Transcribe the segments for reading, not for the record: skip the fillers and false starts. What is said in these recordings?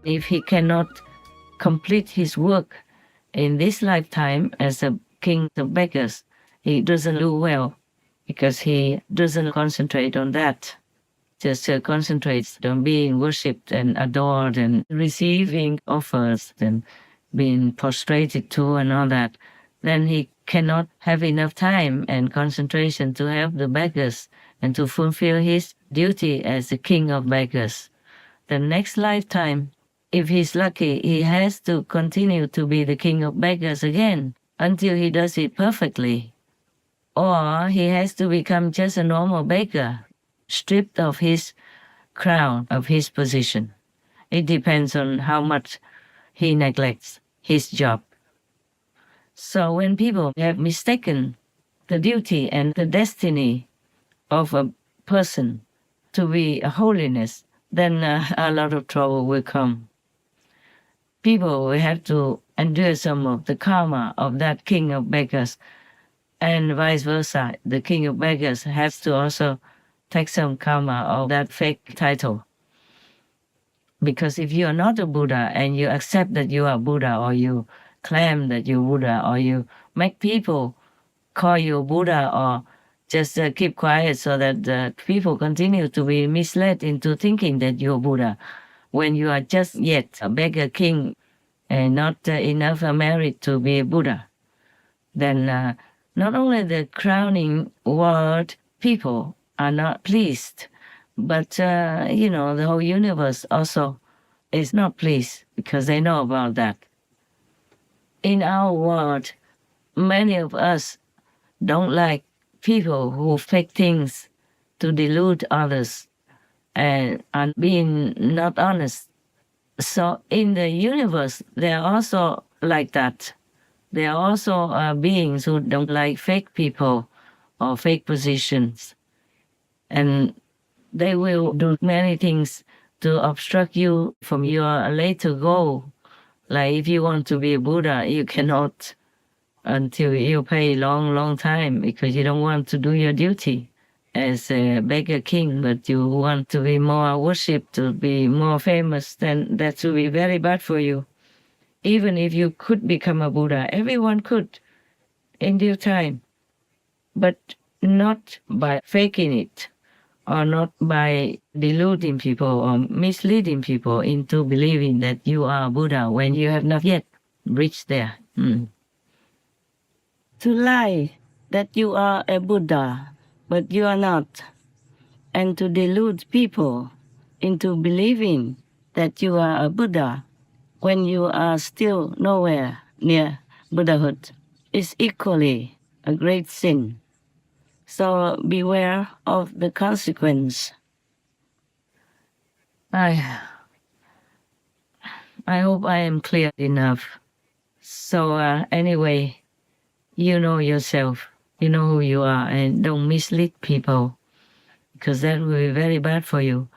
If he cannot complete his work in this lifetime as a king of beggars, he doesn't do well because he doesn't concentrate on that. Just concentrates on being worshipped and adored and receiving offers and being prostrated to and all that. Then he cannot have enough time and concentration to help the beggars and to fulfill his duty as the king of beggars. The next lifetime, if he's lucky, he has to continue to be the king of beggars again until he does it perfectly. Or he has to become just a normal beggar, stripped of his crown, of his position. It depends on how much he neglects his job. So when people have mistaken the duty and the destiny of a person to be a holiness, then a lot of trouble will come. People will have to endure some of the karma of that king of beggars, and vice versa. The king of beggars has to also take some karma of that fake title. Because if you are not a Buddha and you accept that you are Buddha, or you claim that you're Buddha, or you make people call you Buddha, or just keep quiet so that people continue to be misled into thinking that you're Buddha, when you are just yet a beggar king and not enough merit to be a Buddha, then not only the crowning world people are not pleased, but the whole universe also is not pleased because they know about that. In our world, many of us don't like people who fake things to delude others and are being not honest. So in the universe, there are also like that. There are also beings who don't like fake people or fake positions. And they will do many things to obstruct you from your later goal. Like if you want to be a Buddha, you cannot until you pay long time because you don't want to do your duty as a beggar king, but you want to be more worshipped, to be more famous, then that will be very bad for you. Even if you could become a Buddha, everyone could in due time, but not by faking it, or not by deluding people or misleading people into believing that you are a Buddha when you have not yet reached there. To lie that you are a Buddha, but you are not, and to delude people into believing that you are a Buddha when you are still nowhere near Buddhahood is equally a great sin. So beware of the consequence. I hope I am clear enough. So anyway, you know yourself, you know who you are, and don't mislead people, because that will be very bad for you.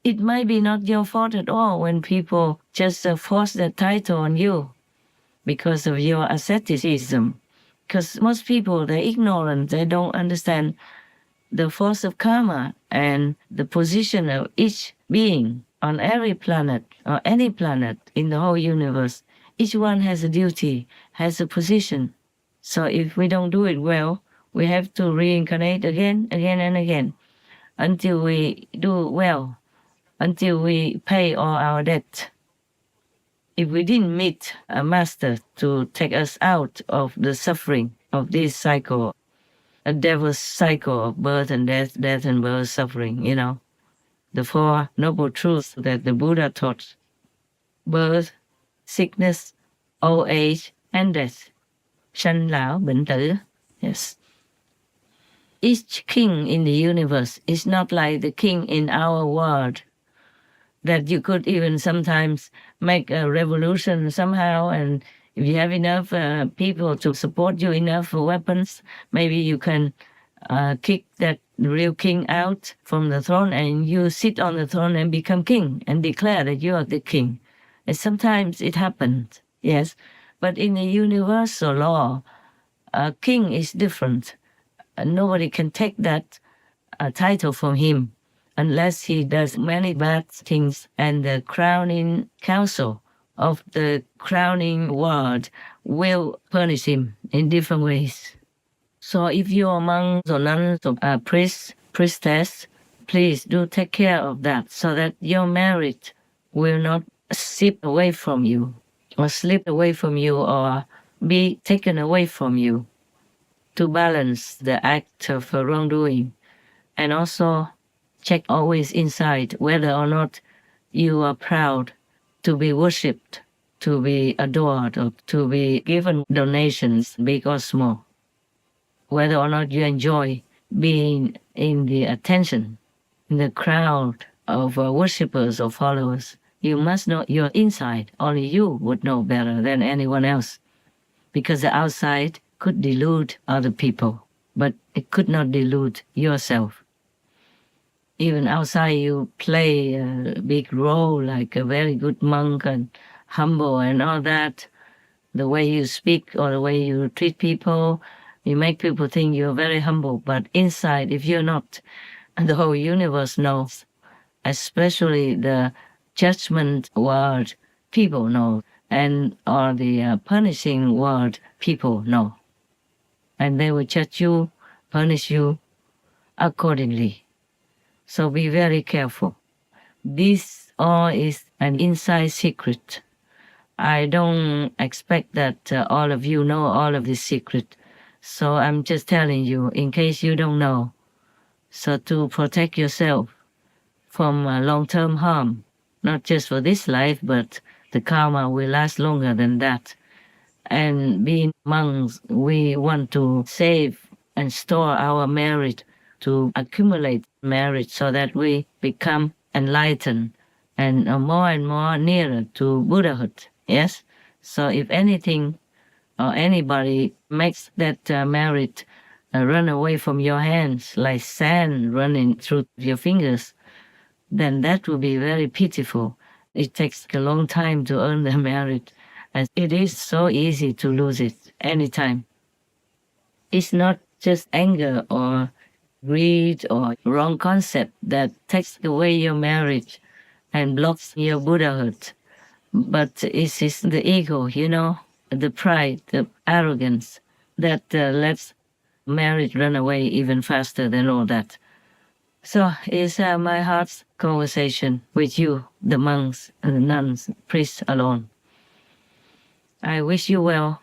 It might be not your fault at all when people just force that title on you because of your asceticism. Because most people, they're ignorant, they don't understand the force of karma and the position of each being on every planet or any planet in the whole universe. Each one has a duty, has a position. So if we don't do it well, we have to reincarnate again and again until we do well, until we pay all our debt. If we didn't meet a master to take us out of the suffering of this cycle, a devil's cycle of birth and death, death and birth, suffering, the Four Noble Truths that the Buddha taught: birth, sickness, old age, and death. Sanh lão bệnh tử. Yes. Each king in the universe is not like the king in our world, that you could even sometimes make a revolution somehow, and if you have enough people to support you, enough weapons, maybe you can kick that real king out from the throne and you sit on the throne and become king and declare that you are the king. And sometimes it happens, yes. But in the universal law, a king is different. Nobody can take that title from him unless he does many bad things, and the crowning council of the crowning ward will punish him in different ways. So if you are monks or nuns or priests, priestess, please do take care of that so that your merit will not slip away from you or be taken away from you, to balance the act of wrongdoing. And also check always inside whether or not you are proud to be worshipped, to be adored, or to be given donations, big or small. Whether or not you enjoy being in the attention, in the crowd of worshippers or followers. You must know your inside. Only you would know better than anyone else, because the outside could delude other people, but it could not delude yourself. Even outside you play a big role like a very good monk and humble and all that. The way you speak or the way you treat people, you make people think you're very humble, but inside, if you're not, the whole universe knows, especially the judgment world people know, and or the punishing world people know. And they will judge you, punish you accordingly. So be very careful. This all is an inside secret. I don't expect that all of you know all of this secret. So I'm just telling you in case you don't know. So to protect yourself from long-term harm, not just for this life, but the karma will last longer than that. And being monks, we want to save and store our merit, to accumulate merit so that we become enlightened and more nearer to Buddhahood. Yes? So if anything or anybody makes that merit run away from your hands like sand running through your fingers, then that will be very pitiful. It takes a long time to earn the merit, and it is so easy to lose it anytime. It's not just anger or greed or wrong concept that takes away your merit and blocks your Buddhahood, but it is the ego, the pride, the arrogance that lets merit run away even faster than all that. So it's my heart's conversation with you, the monks, and the nuns, priests alone. I wish you well,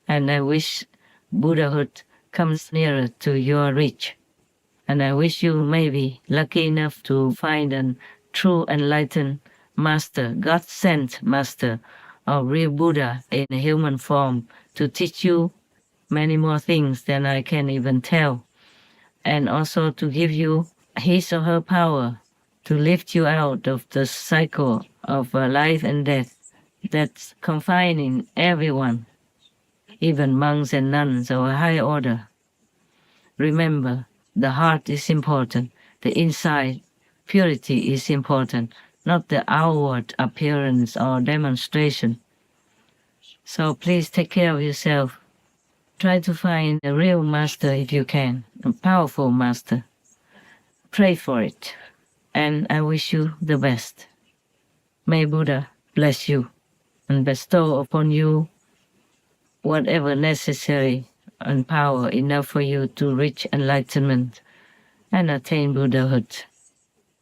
and I wish Buddhahood comes nearer to your reach. And I wish you may be lucky enough to find a true enlightened master, God-sent master, or real Buddha in a human form, to teach you many more things than I can even tell, and also to give you his or her power to lift you out of the cycle of life and death that's confining everyone, even monks and nuns of a high order. Remember, the heart is important, the inside purity is important, not the outward appearance or demonstration. So please take care of yourself. Try to find a real master if you can, a powerful master. Pray for it, and I wish you the best. May Buddha bless you and bestow upon you whatever necessary and power enough for you to reach enlightenment and attain Buddhahood.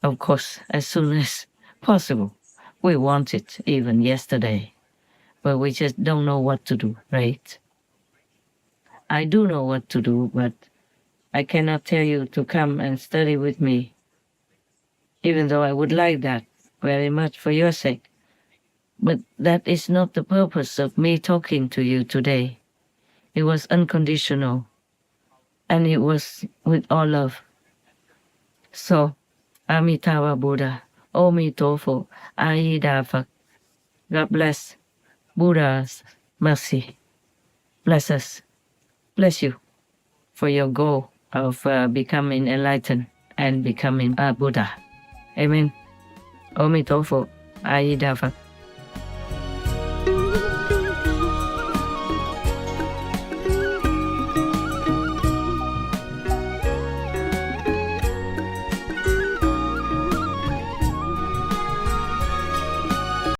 Of course, as soon as possible. We want it even yesterday, but we just don't know what to do, right? I do know what to do, but I cannot tell you to come and study with me, even though I would like that very much for your sake. But that is not the purpose of me talking to you today. It was unconditional, and it was with all love. So, Amitabha Buddha, Omi Tofo, Aida Phật. God bless. Buddha's mercy. Bless us. Bless you for your goal of becoming enlightened and becoming a Buddha. Amen. Omi Tofo, Aida Phật.